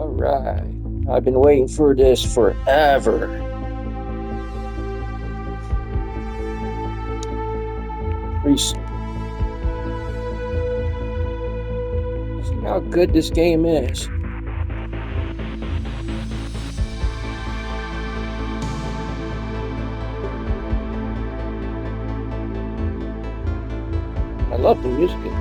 Alright. I've been waiting for this forever. Precinct. See how good this game is. I love the music in this.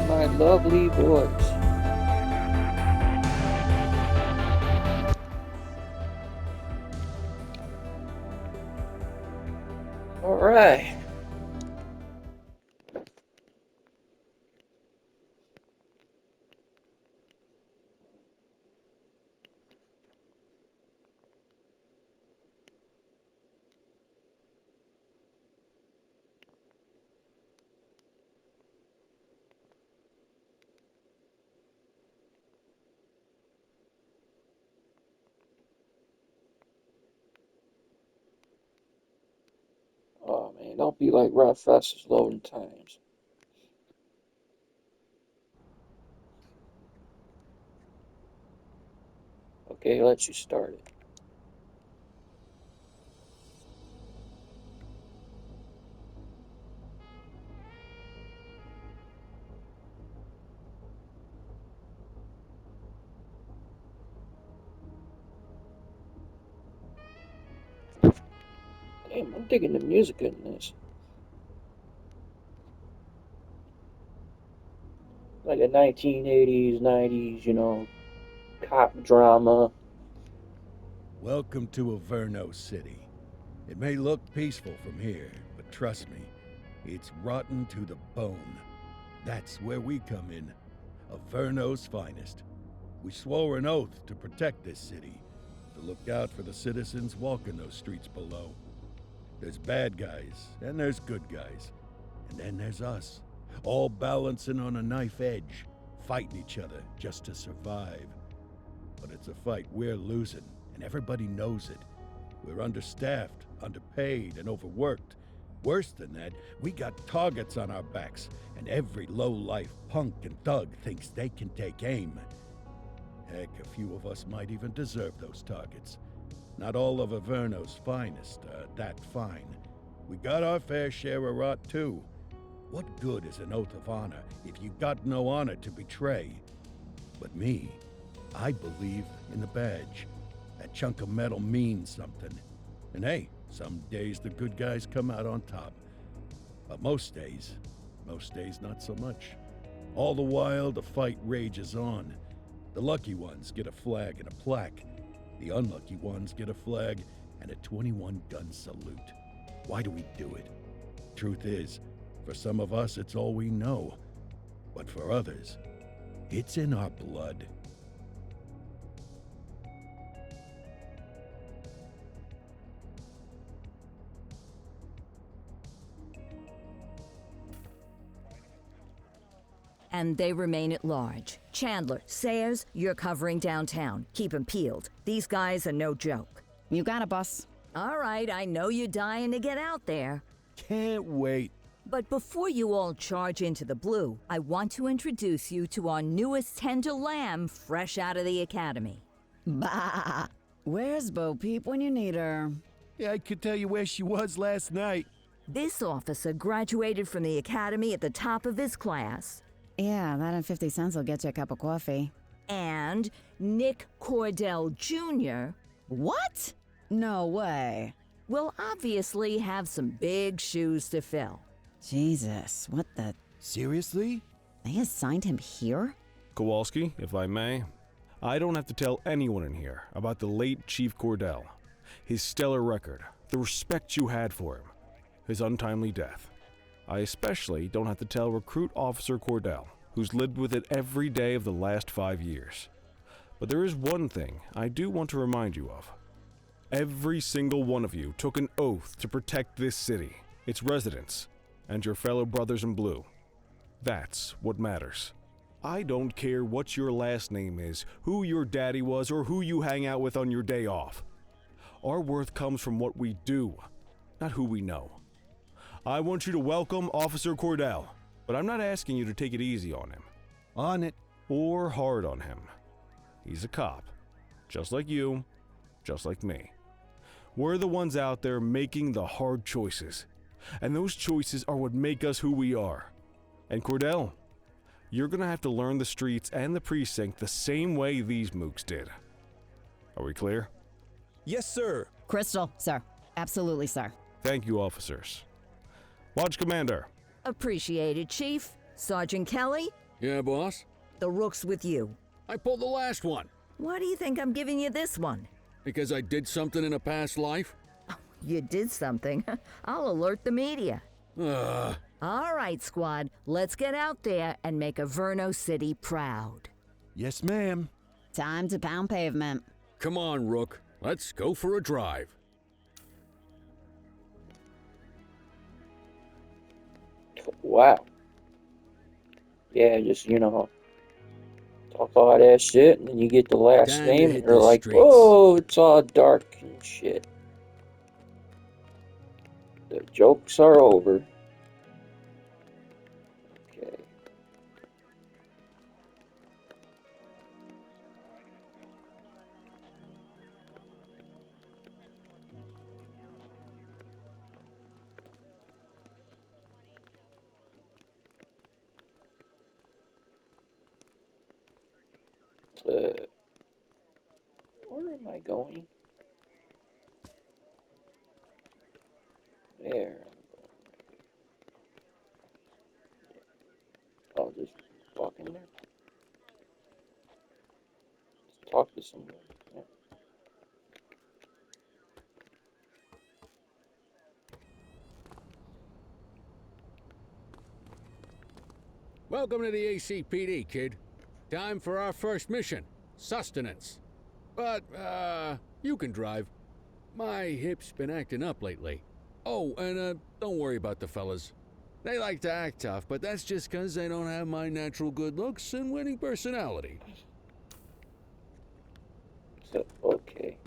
My lovely voice. Alright. Oh man, don't be like Rob Fast's loading times. Okay, let you start it. Damn, I'm digging the music in this. Like a 1980s, 90s, cop drama. Welcome to Averno City. It may look peaceful from here, but trust me, it's rotten to the bone. That's where we come in. Averno's finest. We swore an oath to protect this city, to look out for the citizens walking those streets below. There's bad guys, and there's good guys. And then there's us, all balancing on a knife edge, fighting each other just to survive. But it's a fight we're losing, and everybody knows it. We're understaffed, underpaid, and overworked. Worse than that, we got targets on our backs, and every low-life punk and thug thinks they can take aim. Heck, a few of us might even deserve those targets. Not all of Averno's finest are that fine. We got our fair share of rot, too. What good is an oath of honor if you got no honor to betray? But me, I believe in the badge. That chunk of metal means something. And hey, some days the good guys come out on top. But most days not so much. All the while, the fight rages on. The lucky ones get a flag and a plaque. The unlucky ones get a flag and a 21-gun salute. Why do we do it? Truth is, for some of us it's all we know. But for others, it's in our blood. And they remain at large. Chandler, Sayers, you're covering downtown. Keep 'em peeled. These guys are no joke. You got it, boss. All right, I know you're dying to get out there. Can't wait. But before you all charge into the blue, I want to introduce you to our newest tender lamb fresh out of the academy. Bah! Where's Bo Peep when you need her? Yeah, I could tell you where she was last night. This officer graduated from the academy at the top of his class. Yeah, that and 50 cents will get you a cup of coffee. And Nick Cordell Jr. What? No way. will obviously have some big shoes to fill. Jesus, what the? Seriously? They assigned him here? Kowalski, if I may, I don't have to tell anyone in here about the late Chief Cordell, his stellar record, the respect you had for him, his untimely death. I especially don't have to tell Recruit Officer Cordell, who's lived with it every day of the last 5 years. But there is one thing I do want to remind you of. Every single one of you took an oath to protect this city, its residents, and your fellow brothers in blue. That's what matters. I don't care what your last name is, who your daddy was, or who you hang out with on your day off. Our worth comes from what we do, not who we know. I want you to welcome Officer Cordell, but I'm not asking you to take it easy on him. On it. Or hard on him. He's a cop, just like you, just like me. We're the ones out there making the hard choices, and those choices are what make us who we are. And Cordell, you're gonna have to learn the streets and the precinct the same way these mooks did. Are we clear? Yes, sir. Crystal, sir. Absolutely, sir. Thank you, officers. Lodge Commander. Appreciated, Chief. Sergeant Kelly, Yeah, boss? the rook's with you. I pulled the last one. Why do you think I'm giving you this one? Because I did something in a past life? You did something. I'll alert the media. Ugh. All right, squad, let's get out there and make Averno City proud. Yes, ma'am. Time to pound pavement. Come on, Rook. Let's go for a drive. Wow. Yeah, just, talk all that shit, and then you get the last Time to name, hit and you're the like, streets. whoa, it's all dark and shit. The jokes are over. Okay. Where am I going? There. I'll just walk in there. Just talk to someone. Yeah. Welcome to the ACPD, kid. Time for our first mission, sustenance. But, you can drive. My hip's been acting up lately. Oh, and, don't worry about the fellas. They like to act tough, but that's just 'cause they don't have my natural good looks and winning personality. So, okay.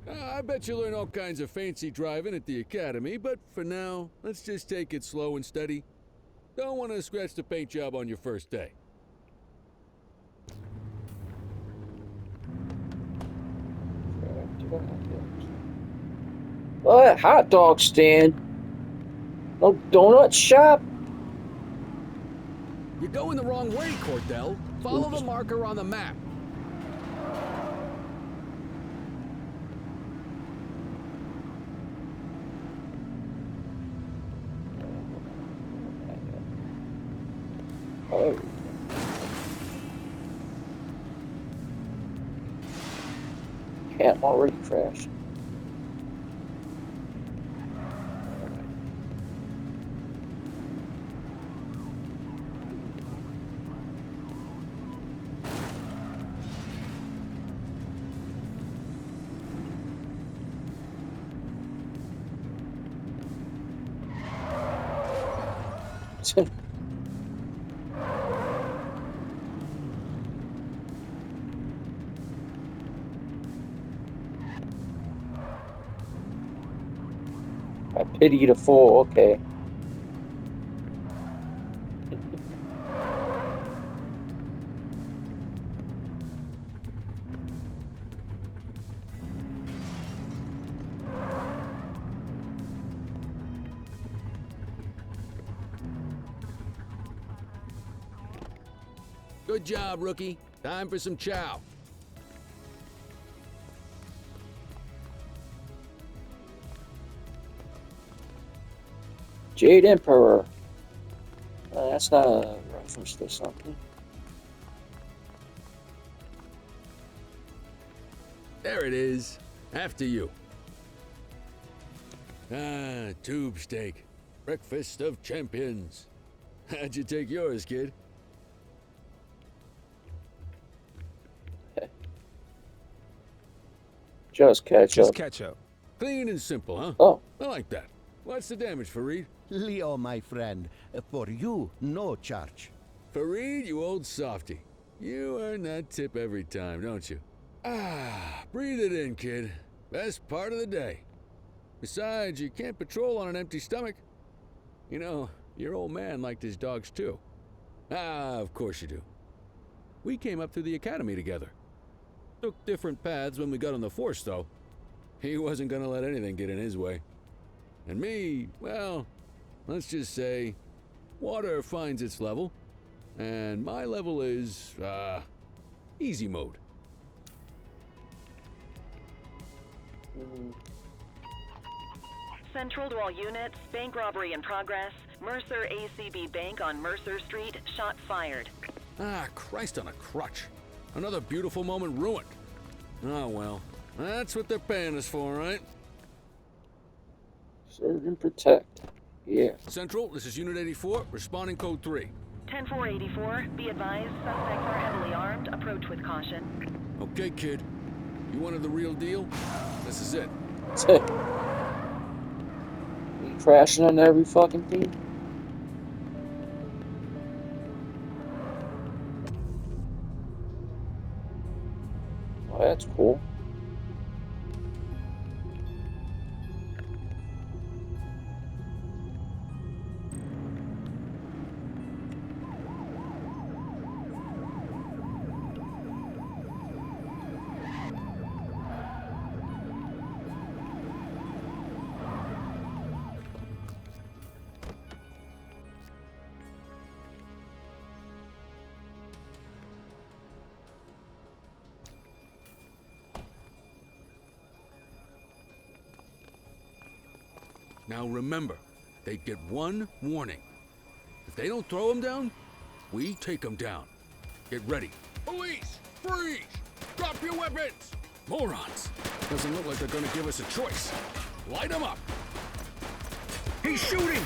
I bet you learn all kinds of fancy driving at the academy, but for now, let's just take it slow and steady. Don't want to scratch the paint job on your first day. Oh, that hot dog stand. No donut shop. You're going the wrong way, Cordell. Follow the marker on the map. Oh. Can't already crashed. I pity the fool, okay. Good job, rookie. Time for some chow. Jade Emperor. That's not a reference to something. There it is. After you. Tube steak. Breakfast of champions. How'd you take yours, kid? Just ketchup. Just ketchup. Clean and simple, huh? Oh, I like that. What's the damage, Fareed? Leo, my friend, for you, no charge. Fareed, you old softy. You earn that tip every time, don't you? Breathe it in, kid. Best part of the day. Besides, you can't patrol on an empty stomach. You know, your old man liked his dogs too. Of course you do. We came up through the academy together. Took different paths when we got on the force, though. He wasn't gonna let anything get in his way. And me, well, let's just say, water finds its level, and my level is, easy mode. Central to all units, bank robbery in progress. Mercer ACB Bank on Mercer Street, shots fired. Christ on a crutch. Another beautiful moment ruined. Oh well, that's what they're paying us for, right? serve and protect. Yeah. Central, this is Unit 84, responding code 3. 10-484, be advised, suspects are heavily armed. Approach with caution. Okay, kid. You wanted the real deal? This is it. That's it. You crashing on every fucking thing? Oh, that's cool. Now remember, they get one warning. If they don't throw them down, we take them down. Get ready. Police! Freeze! Drop your weapons! Morons! Doesn't look like they're gonna give us a choice. Light them up! He's shooting!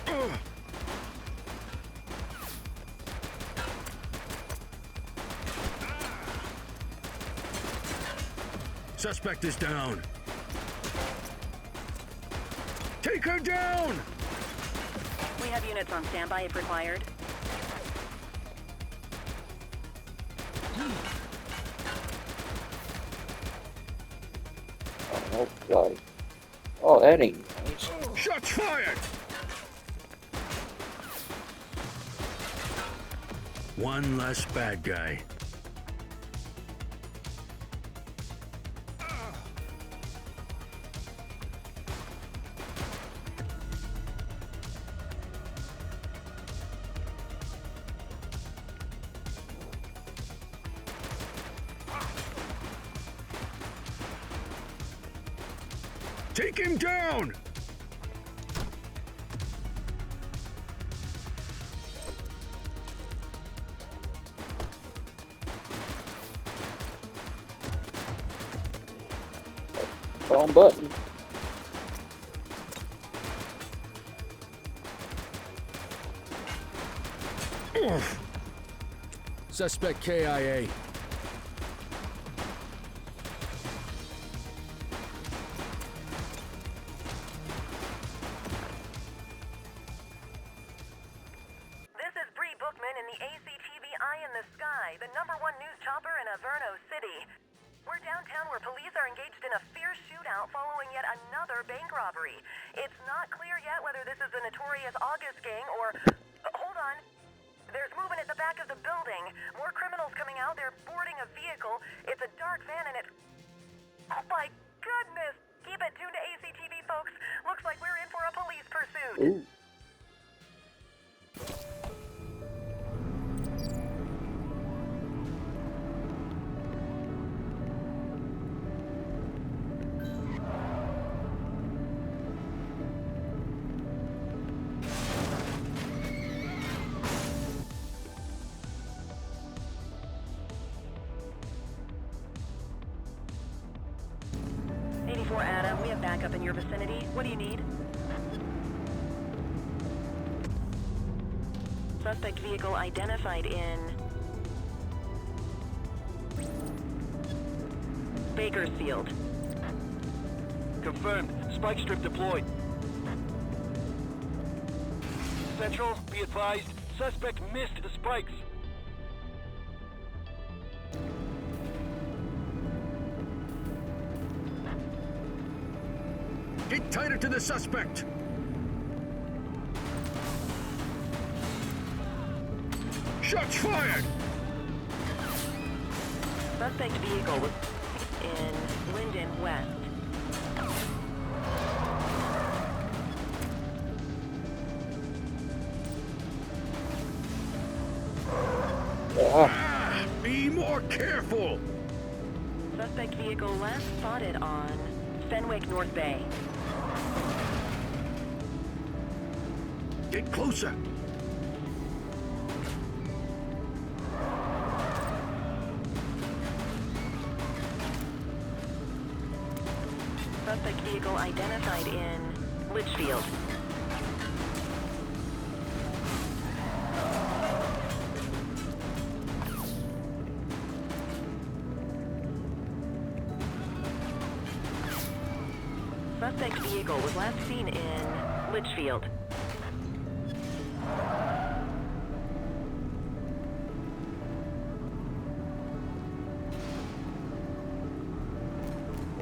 Ugh. Suspect is down. Take her down! We have units on standby if required. Oh, God. Oh, that ain't nice. Shots fired! One less bad guy. Take him down! Wrong button. Suspect KIA. Ooh. your vicinity. What do you need? Suspect vehicle identified in Bakersfield. Confirmed. Spike strip deployed. Central, be advised. Suspect missed the spikes. Get tighter to the suspect! Shots fired! Suspect vehicle was in Linden West. Be more careful! Suspect vehicle last spotted on Fenwick North Bay. Get closer! Suspect vehicle identified in Litchfield. Suspect vehicle was last seen in Litchfield.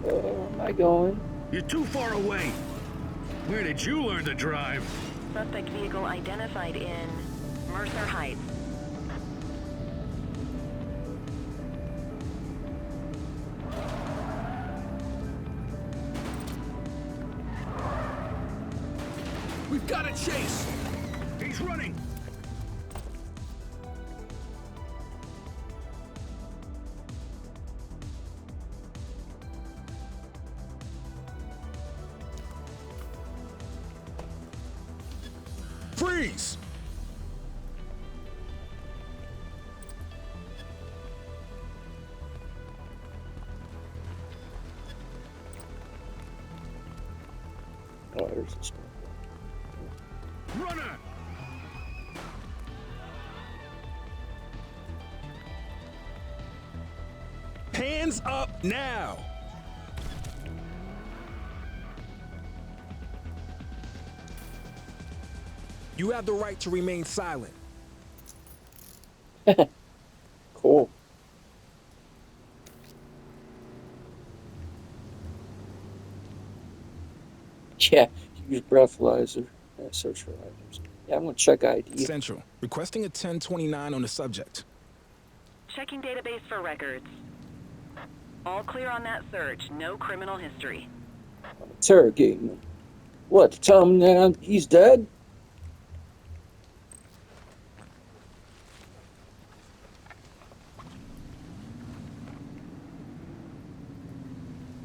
Where am I going? You're too far away! Where did you learn to drive? Suspect vehicle identified in Mercer Heights. We've got a chase! He's running! Freeze! Oh, there's this one. Runner! Hands up now! You have the right to remain silent. Cool. Yeah, use breathalyzer. Search for items. Yeah, I'm gonna check ID. Central, requesting a 1029 on the subject. Checking database for records. All clear on that search. No criminal history. I'm interrogating him. What? Tell him that he's dead?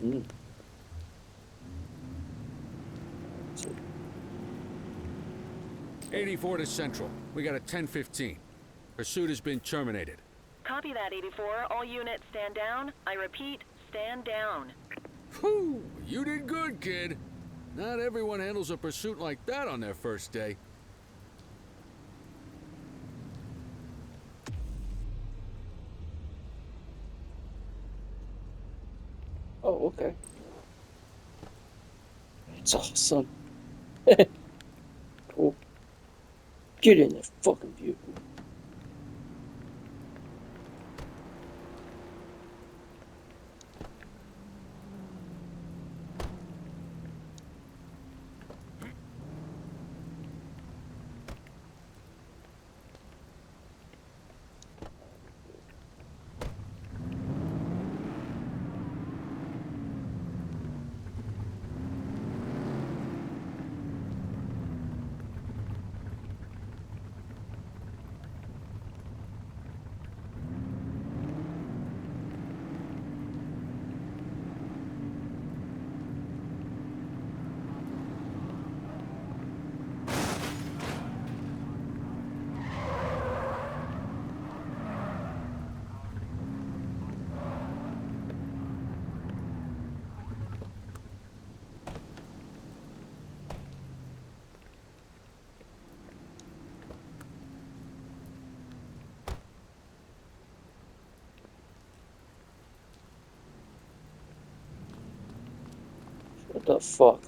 Hmm. 84 to Central. We got a 1015. Pursuit has been terminated. Copy that, 84. All units stand down. I repeat, stand down. Whew! You did good, kid. Not everyone handles a pursuit like that on their first day. Oh, okay. It's awesome. Cool. Get in the fucking vehicle. What the fuck?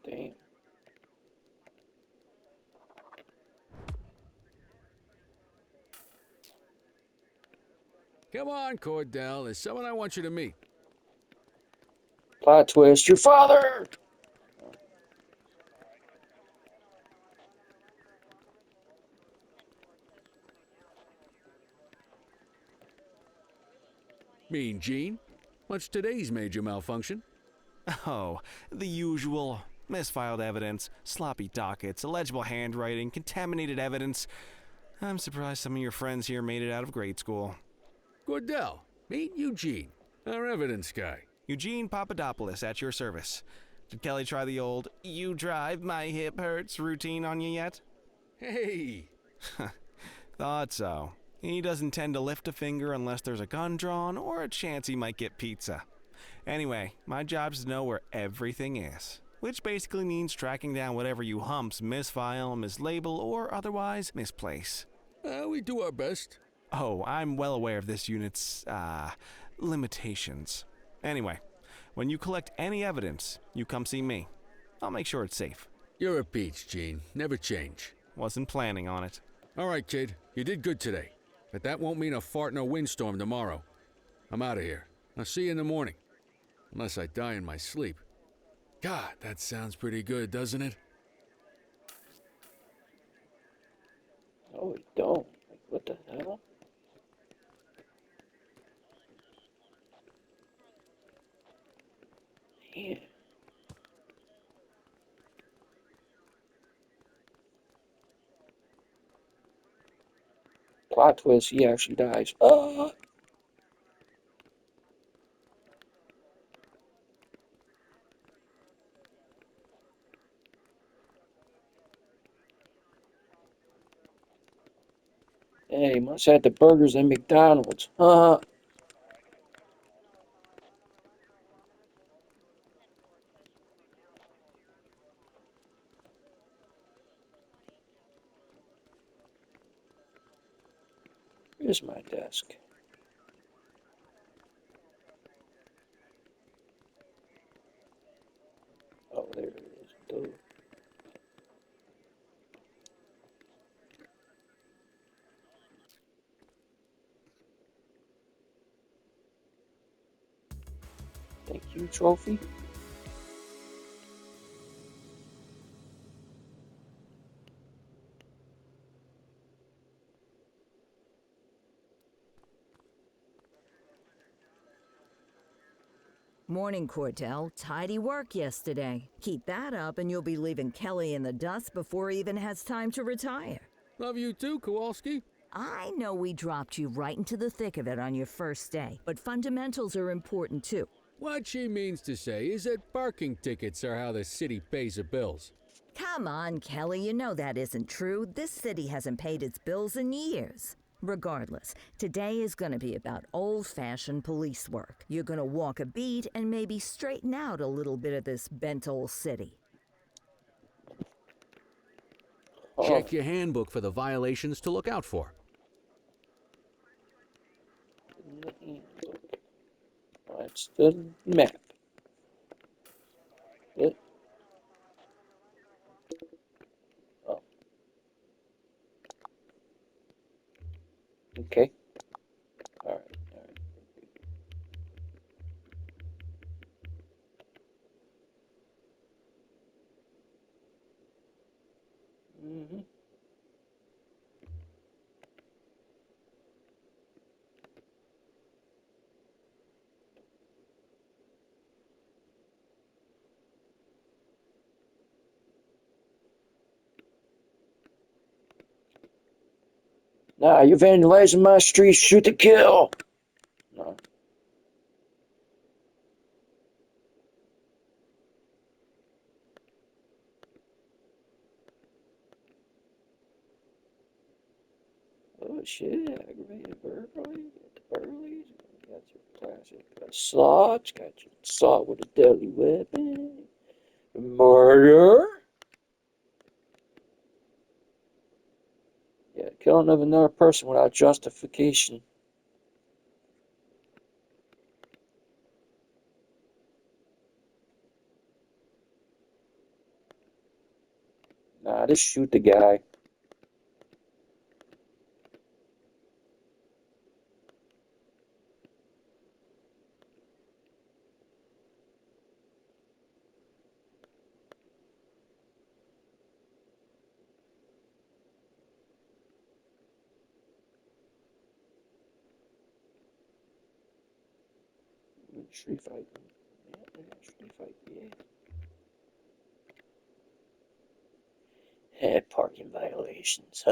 Damn. Come on, Cordell. There's someone I want you to meet. Plot twist, your father! Mean Gene? What's today's major malfunction? Oh, the usual. Misfiled evidence, sloppy dockets, illegible handwriting, contaminated evidence. I'm surprised some of your friends here made it out of grade school. Cordell, meet Eugene, our evidence guy. Eugene Papadopoulos at your service. Did Kelly try the old "you drive, my hip hurts" routine on you yet? Hey! Thought so. He doesn't tend to lift a finger unless there's a gun drawn or a chance he might get pizza. Anyway, my job's to know where everything is, which basically means tracking down whatever you humps misfile, mislabel, or otherwise misplace. We do our best. Oh, I'm well aware of this unit's, limitations. Anyway, when you collect any evidence, you come see me. I'll make sure it's safe. You're a peach, Gene. Never change. Wasn't planning on it. All right, kid. You did good today. But that won't mean a fart in a windstorm tomorrow. I'm out of here. I'll see you in the morning. Unless I die in my sleep. God, that sounds pretty good, doesn't it? No, we don't. Like, what the hell? Yeah. Plot twist, he actually dies. Hey, must have the burgers at McDonald's. Here's my desk. Oh, there it is. Duh. Thank you, trophy. Morning, Cordell. Tidy work yesterday. Keep that up and you'll be leaving Kelly in the dust before he even has time to retire. Love you too, Kowalski. I know we dropped you right into the thick of it on your first day, but fundamentals are important too. What she means to say is that parking tickets are how the city pays the bills. Come on, Kelly, you know that isn't true. This city hasn't paid its bills in years. Regardless, today is going to be about old-fashioned police work. You're going to walk a beat and maybe straighten out a little bit of this bent old city. Oh, Check your handbook for the violations to look out for. that's the map. It. Oh. Okay. All right. All right. Mm-hmm. Nah, you're vandalizing my street. Shoot to kill. No. Oh shit! Aggravated burglary. Get the burglaries. got your classic assault. Got your assault with a deadly weapon. Murder. Yeah, killing of another person without justification. Nah, just shoot the guy. Street fight. Yeah, street fight, yeah. Parking violations.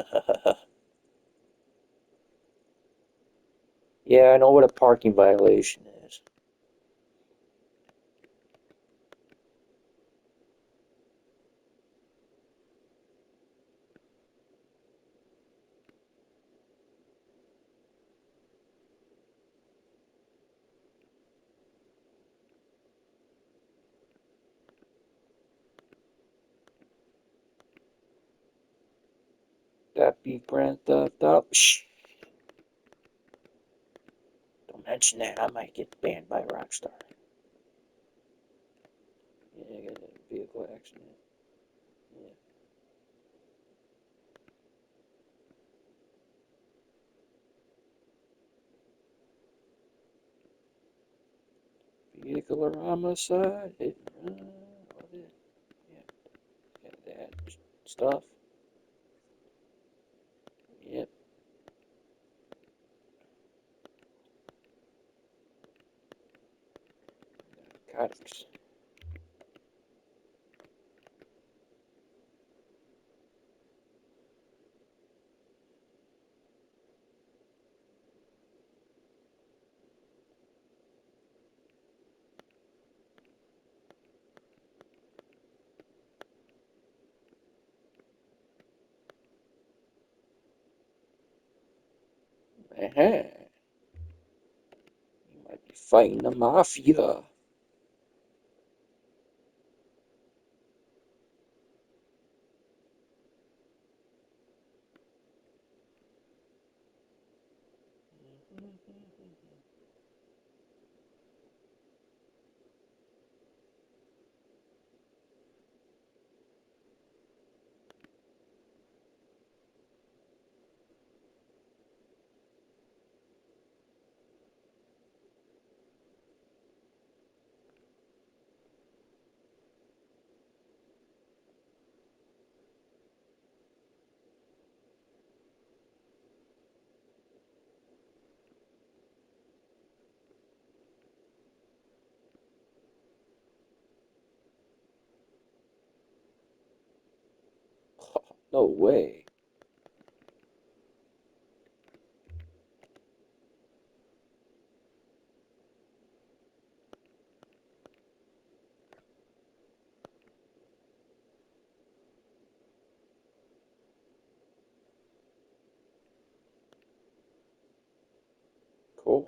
Yeah, I know what a parking violation is. That be Grand Theft Auto. Shh. Don't mention that. I might get banned by Rockstar. Yeah, I got a vehicle accident. Yeah. Vehicular homicide. Hit and run. All that. Yeah. Got that stuff. Yep. Narcotics. Uh-huh. You might be fighting the mafia. No way. Cool.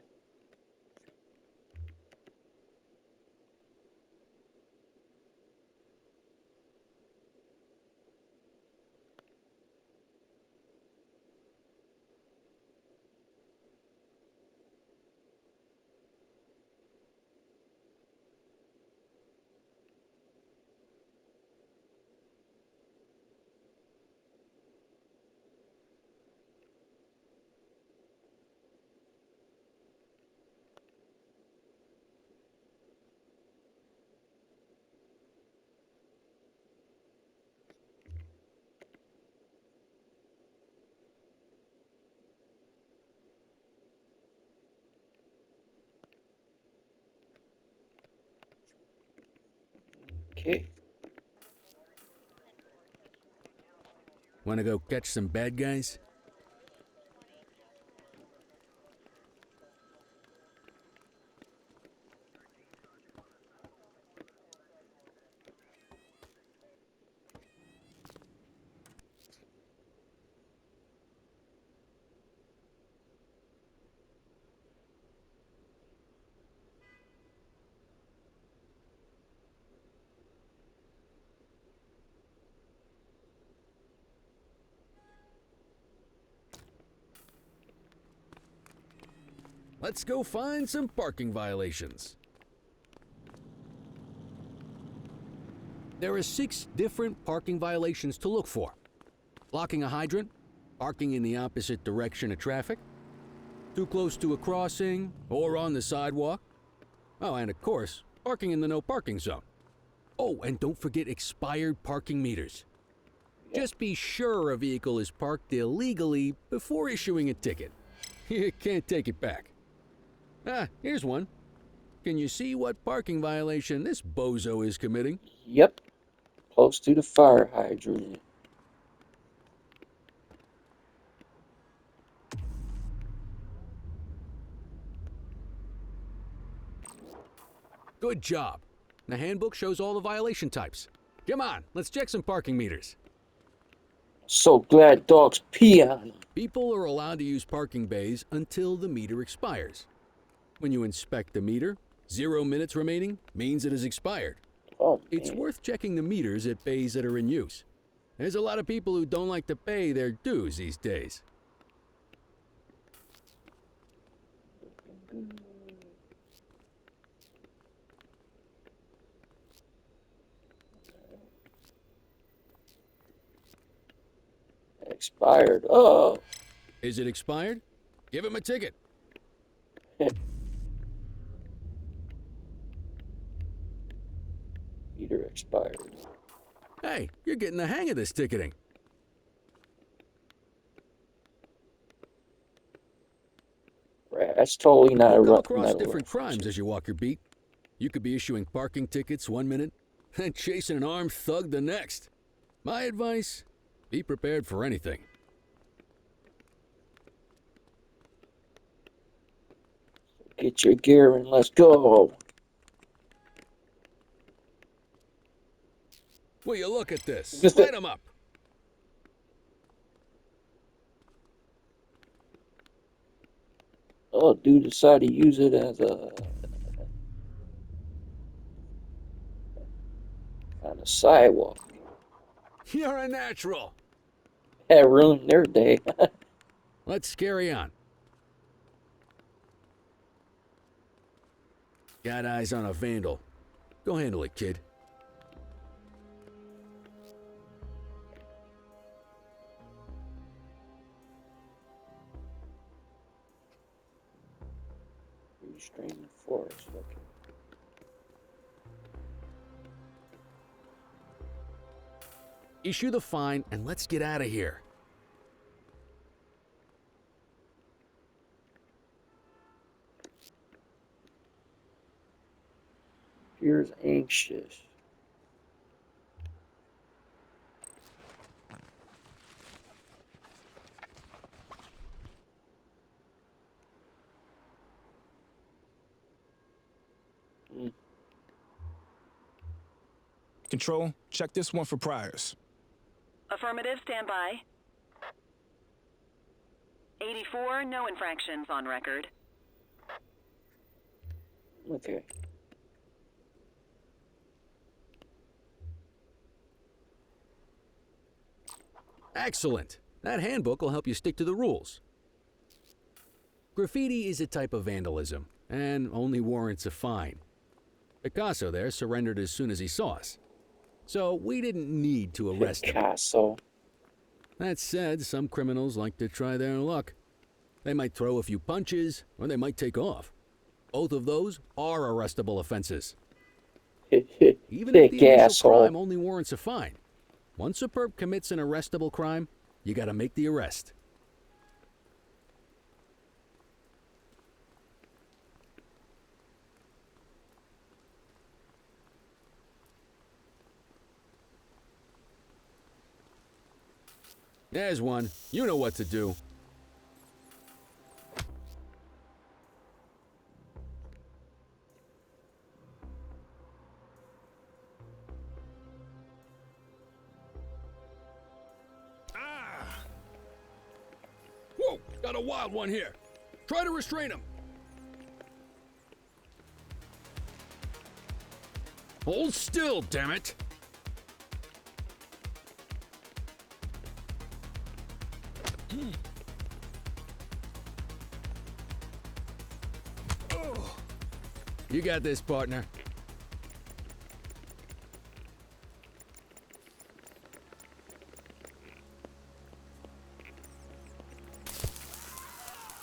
Okay. Wanna go catch some bad guys? let's go find some parking violations. There are 6 different parking violations to look for. Blocking a hydrant, parking in the opposite direction of traffic, too close to a crossing or on the sidewalk. Oh, and of course, parking in the no parking zone. Oh, and don't forget expired parking meters. Just be sure a vehicle is parked illegally before issuing a ticket. You can't take it back. Ah, here's one. Can you see what parking violation this bozo is committing? Yep. Close to the fire hydrant. Good job. The handbook shows all the violation types. Come on, let's check some parking meters. So glad dogs pee on them. People are allowed to use parking bays until the meter expires. When you inspect the meter, 0 minutes remaining means it has expired. Oh, It's man. worth checking the meters at bays that are in use. There's a lot of people who don't like to pay their dues these days. Expired. Oh. Is it expired? Give him a ticket. Meter expired. Hey, you're getting the hang of this ticketing. Right, that's totally not You'll a come rough across metal different reference. crimes as you walk your beat. You could be issuing parking tickets 1 minute and chasing an armed thug the next. My advice, be prepared for anything. Get your gear and let's go. Will you look at this? Light 'em up. Oh, dude decided to use it as a on the sidewalk. You're a natural. That ruined their day. Let's carry on. Got eyes on a vandal. Go handle it, kid. Restraining force. Okay. Issue the fine and let's get out of here. Here's anxious. Control, check this one for priors. Affirmative, stand by. 84, no infractions on record. Okay. Excellent. That handbook will help you stick to the rules. Graffiti is a type of vandalism and only warrants a fine. Picasso there surrendered as soon as he saw us. So we didn't need to arrest him. Picasso. That said, some criminals like to try their luck. They might throw a few punches, or they might take off. Both of those are arrestable offenses. Even if the Thick initial asshole. crime only warrants a fine, once a perp commits an arrestable crime, you gotta make the arrest. There's one. You know what to do. Whoa, got a wild one here. Try to restrain him. Hold still, damn it. You got this, partner.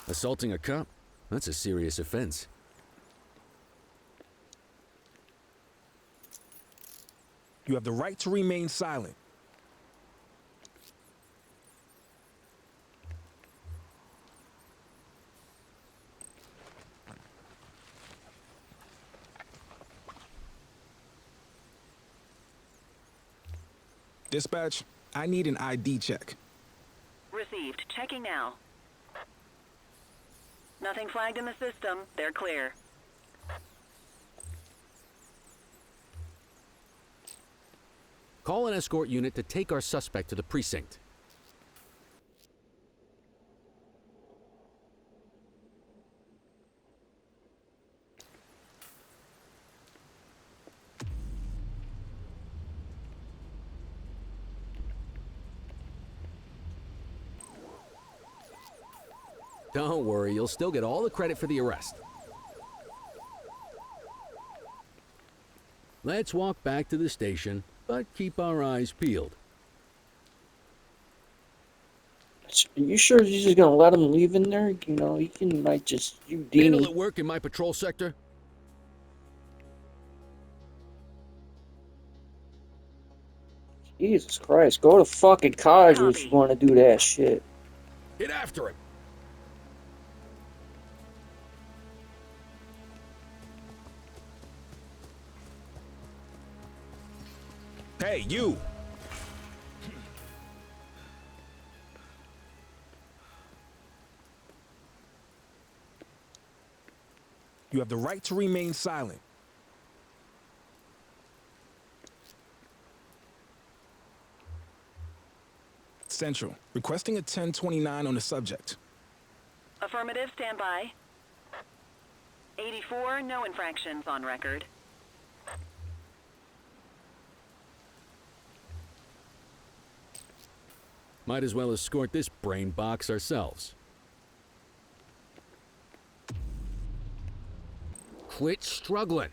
Assaulting a cop? That's a serious offense. You have the right to remain silent. Dispatch, I need an ID check. Received. Checking now. Nothing flagged in the system. They're clear. Call an escort unit to take our suspect to the precinct. Don't worry, you'll still get all the credit for the arrest. Let's walk back to the station, but keep our eyes peeled. Are you sure you're just gonna let him leave in there? You know, you can like just Handle Houdini. at work in my patrol sector? Jesus Christ, go to fucking college if Copy. you want to do that shit. Get after him! Hey, you! You have the right to remain silent. Central, requesting a 1029 on the subject. Affirmative. Stand by. 84. No infractions on record. Might as well escort this brain box ourselves. Quit struggling.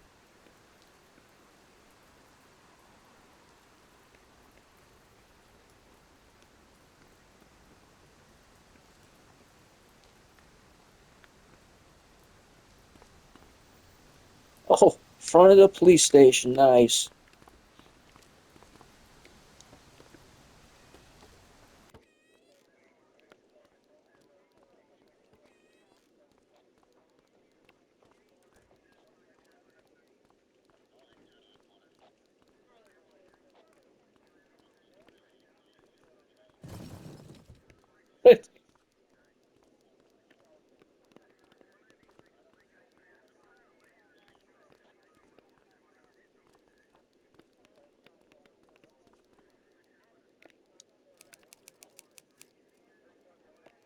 Oh, front of the police station, nice.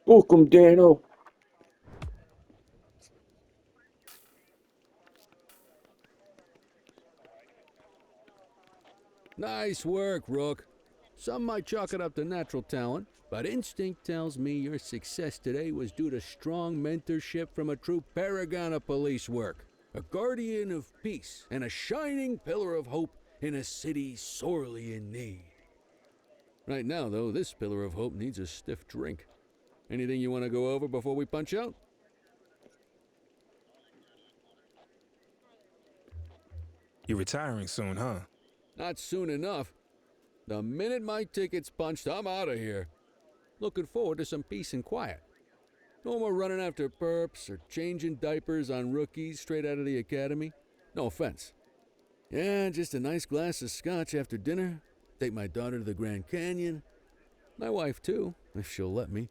Welcome, Dano. Nice work, Rook. Some might chalk it up to natural talent, but instinct tells me your success today was due to strong mentorship from a true paragon of police work, a guardian of peace, and a shining pillar of hope in a city sorely in need. Right now, though, this pillar of hope needs a stiff drink. Anything you want to go over before we punch out? You're retiring soon, huh? Not soon enough. The minute my ticket's punched, I'm out of here. Looking forward to some peace and quiet. No more running after perps or changing diapers on rookies straight out of the academy. No offense. Yeah, just a nice glass of scotch after dinner. Take my daughter to the Grand Canyon. My wife, too, if she'll let me.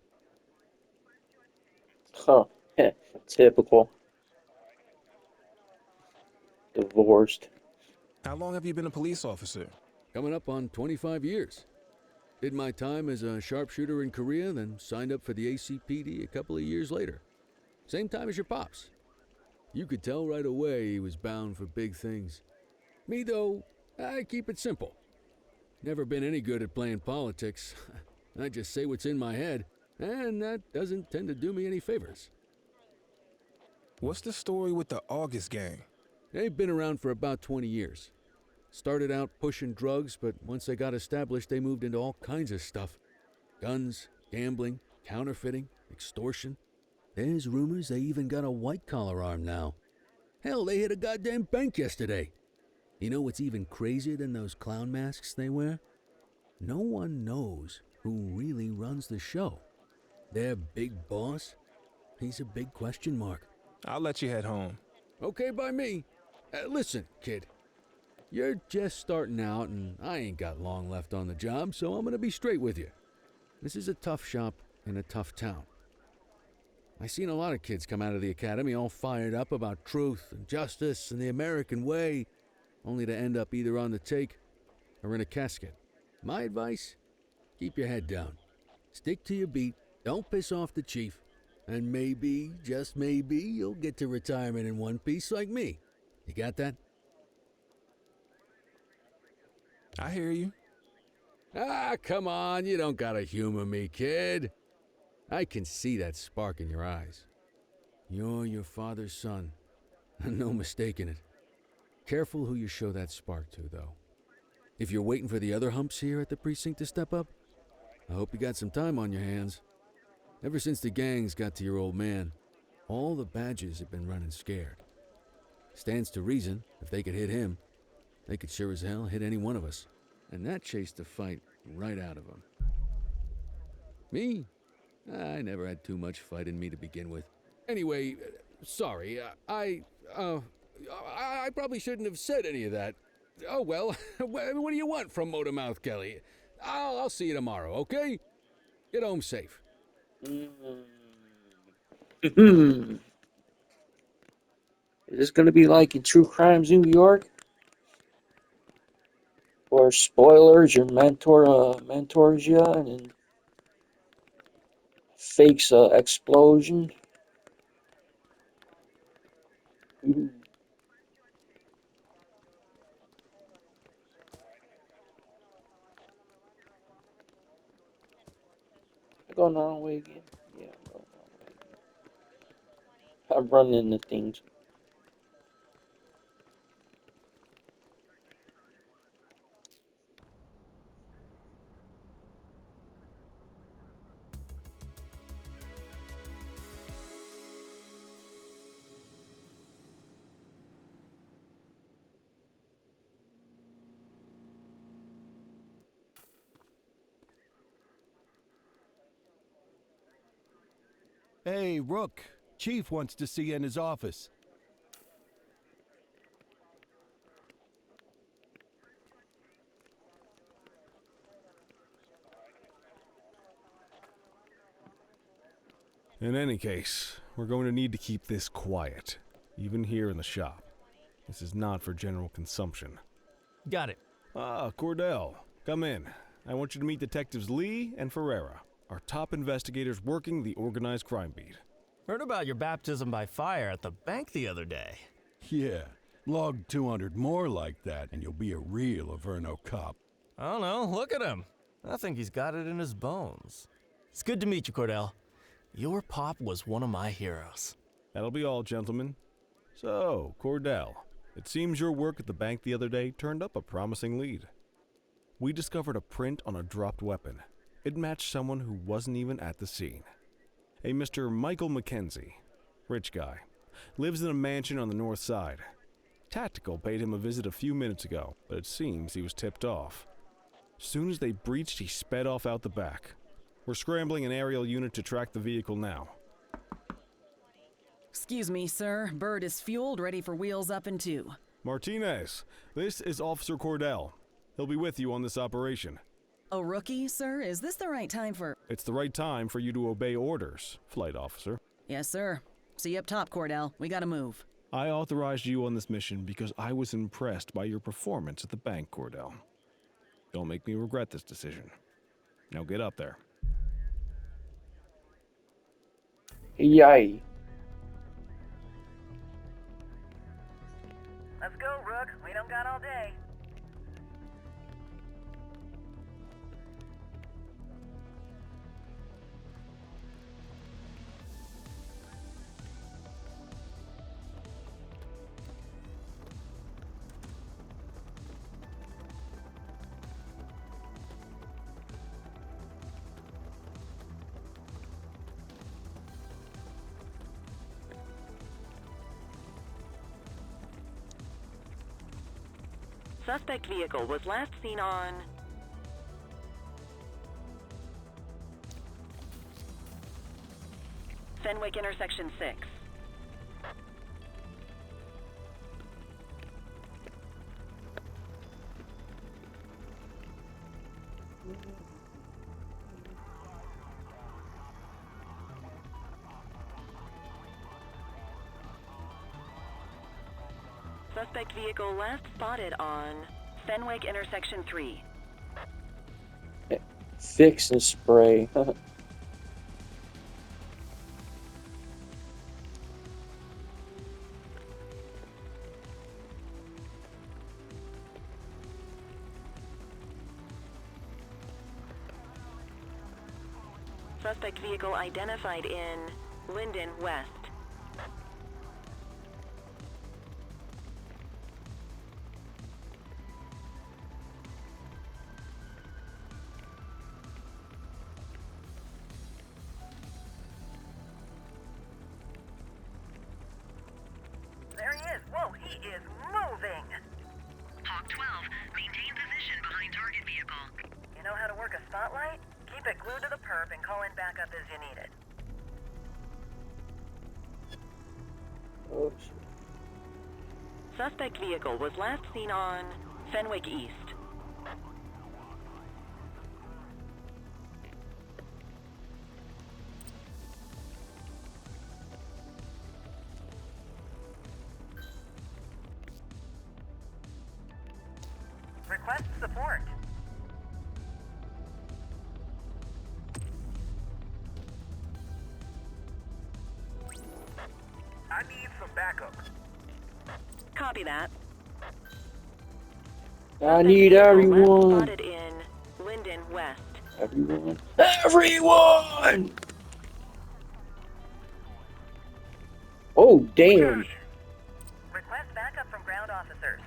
Huh. Typical. Divorced. How long have you been a police officer? Coming up on 25 years. Did my time as a sharpshooter in Korea, then signed up for the ACPD a couple of years later. Same time as your pops. You could tell right away he was bound for big things. Me, though, I keep it simple. Never been any good at playing politics. I just say what's in my head, and that doesn't tend to do me any favors. What's the story with the August gang? They've been around for about 20 years. Started out pushing drugs, but once they got established, they moved into all kinds of stuff. Guns, gambling, counterfeiting, extortion. There's rumors they even got a white-collar arm now. Hell, they hit a goddamn bank yesterday. You know what's even crazier than those clown masks they wear? No one knows who really runs the show. Their big boss? He's a big question mark. I'll let you head home. Okay by me. Listen, kid. You're just starting out, and I ain't got long left on the job, so I'm gonna be straight with you. This is a tough shop in a tough town. I seen a lot of kids come out of the academy all fired up about truth and justice and the American way, only to end up either on the take or in a casket. My advice? Keep your head down. Stick to your beat, don't piss off the chief, and maybe, just maybe, you'll get to retirement in one piece like me. You got that? I hear you. Ah, come on, you don't gotta humor me, kid. I can see that spark in your eyes. You're your father's son, no mistaking it. Careful who you show that spark to, though. If you're waiting for the other humps here at the precinct to step up, I hope you got some time on your hands. Ever since the gangs got to your old man, all the badges have been running scared. Stands to reason, if they could hit him, they could sure as hell hit any one of us. And that chased the fight right out of them. Me? I never had too much fight in me to begin with. Anyway, sorry, I probably shouldn't have said any of that. Oh well, what do you want from Motormouth Kelly? I'll see you tomorrow, okay? Get home safe. Is this gonna be like in True Crimes New York? Or spoilers, your mentor mentors you and then fakes a explosion? Ooh. I going the wrong way again? Yeah, I'm going the wrong way again. I'm running into things. Hey, Rook. Chief wants to see you in his office. In any case, we're going to need to keep this quiet, even here in the shop. This is not for general consumption. Got it. Ah, Cordell, come in. I want you to meet Detectives Lee and Ferreira, our top investigators working the organized crime beat. Heard about your baptism by fire at the bank the other day. Yeah, log 200 more like that and you'll be a real Averno cop. I don't know, look at him. I think he's got it in his bones. It's good to meet you, Cordell. Your pop was one of my heroes. That'll be all, gentlemen. So, Cordell, it seems your work at the bank the other day turned up a promising lead. We discovered a print on a dropped weapon. It matched someone who wasn't even at the scene. A Mr. Michael Mackenzie, rich guy, lives in a mansion on the north side. Tactical paid him a visit a few minutes ago, but it seems he was tipped off. Soon as they breached, he sped off out the back. We're scrambling an aerial unit to track the vehicle now. Excuse me, sir. Bird is fueled, ready for wheels up in 2. Martinez, this is Officer Cordell. He'll be with you on this operation. A rookie, sir? Is this the right time for... It's the right time for you to obey orders, Flight Officer. Yes, sir. See you up top, Cordell. We gotta move. I authorized you on this mission because I was impressed by your performance at the bank, Cordell. Don't make me regret this decision. Now get up there. Yay. Let's go, Rook. We don't got all day. Suspect vehicle was last seen on Fenwick intersection 6. Suspect vehicle last spotted on Fenwick intersection 3. Fix and spray. Suspect vehicle identified in Linden West. There he is. Whoa, he is moving. Hawk 12, maintain position behind target vehicle. You know how to work a spotlight? Keep it glued to the perp and call in backup as you need it. Oh, shit. Suspect vehicle was last seen on Fenwick East. Request support. I need some backup. Copy that. I need Last everyone. spotted in Linden West. Everyone. Everyone! Oh, damn. Request backup from ground officers.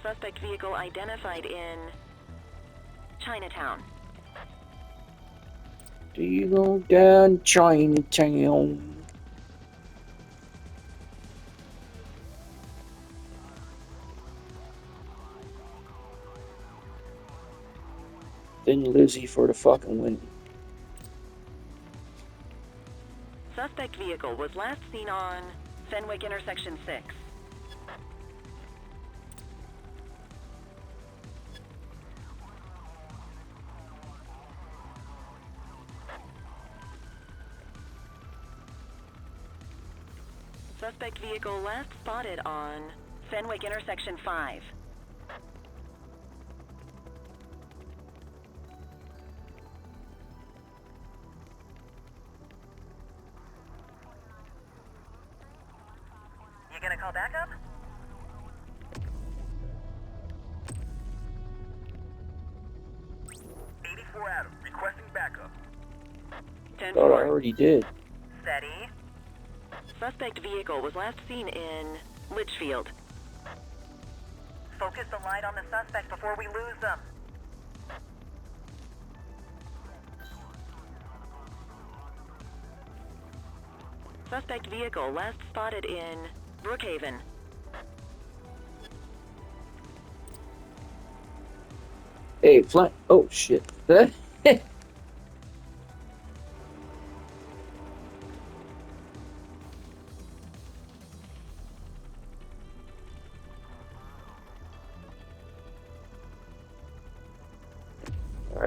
Suspect vehicle identified in Chinatown. Do you go down Chinatown? Then Lizzie for the fucking win. Suspect vehicle was last seen on Fenwick intersection 6. Suspect vehicle last spotted on Fenwick intersection 5. You gonna call backup? Adam, requesting backup. 10-4. Thought I already did. Steady. Suspect vehicle was last seen in Litchfield. Focus the light on the suspect before we lose them. Suspect vehicle last spotted in Brookhaven. Hey, fly. Oh, shit. Alright,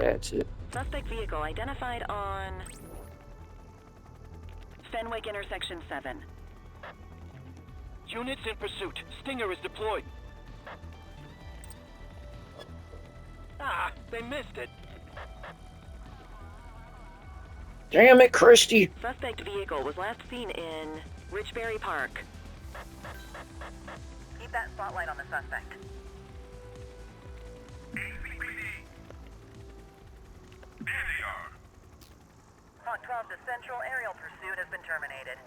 that's it. Suspect vehicle identified on Fenwick intersection 7. Units in pursuit. Stinger is deployed. Ah, they missed it. Damn it, Christy! Suspect vehicle was last seen in Richbury Park. Keep that spotlight on the suspect. Hawk 12 to Central, aerial pursuit has been terminated.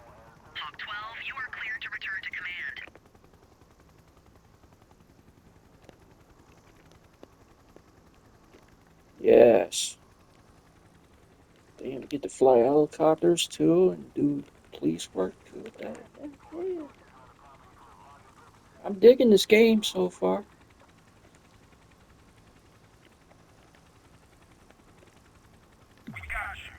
Hawk 12, you are cleared to return to command. Yes. You get to fly helicopters too and do police work too. Yeah. I'm digging this game so far. We got you.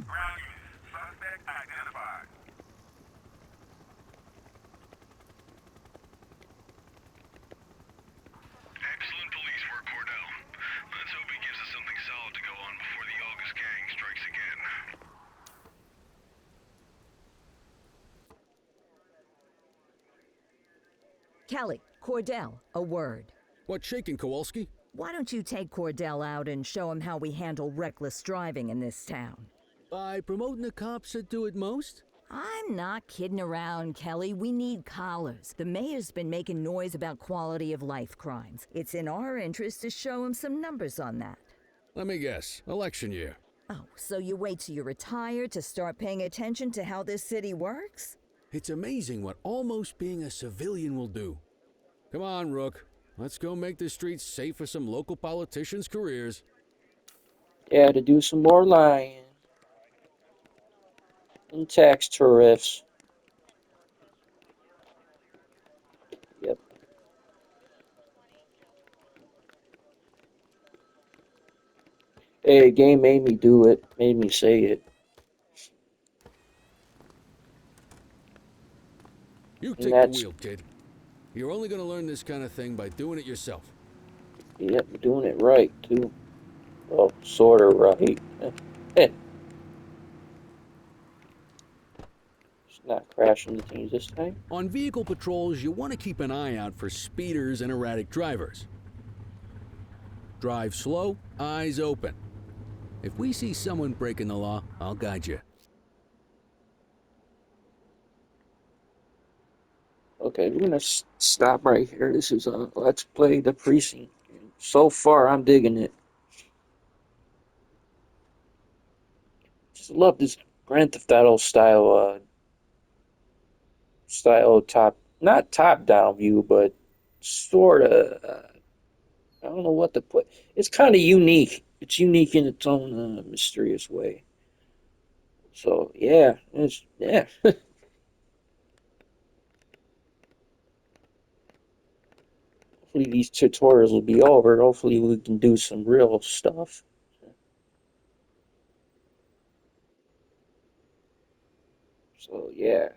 Ground unit. Suspect identified. Excellent police work, Cordell. Let's hope he gives us something solid to go on before the August gang strikes again. Kelly, Cordell, a word. What's shaking, Kowalski? Why don't you take Cordell out and show him how we handle reckless driving in this town? By promoting the cops that do it most? I'm not kidding around, Kelly. We need collars. The mayor's been making noise about quality of life crimes. It's in our interest to show him some numbers on that. Let me guess. Election year. Oh, so you wait till you're retired to start paying attention to how this city works? It's amazing what almost being a civilian will do. Come on, Rook. Let's go make the streets safe for some local politicians' careers. Yeah, to do some more lying and tax tariffs. Yep. Hey, game made me do it. Made me say it. You take the wheel, kid. You're only going to learn this kind of thing by doing it yourself. Yep, doing it right, too. Well, sort of right. It's not crashing the things this time. On vehicle patrols, you want to keep an eye out for speeders and erratic drivers. Drive slow, eyes open. If we see someone breaking the law, I'll guide you. Okay, we're gonna stop right here. This is Let's Play the Precinct. So far, I'm digging it. Just love this Grand Theft Auto style not top down view, but sort of. I don't know what to put. It's kind of unique. It's unique in its own mysterious way. So yeah. Hopefully these tutorials will be over. Hopefully we can do some real stuff. So yeah.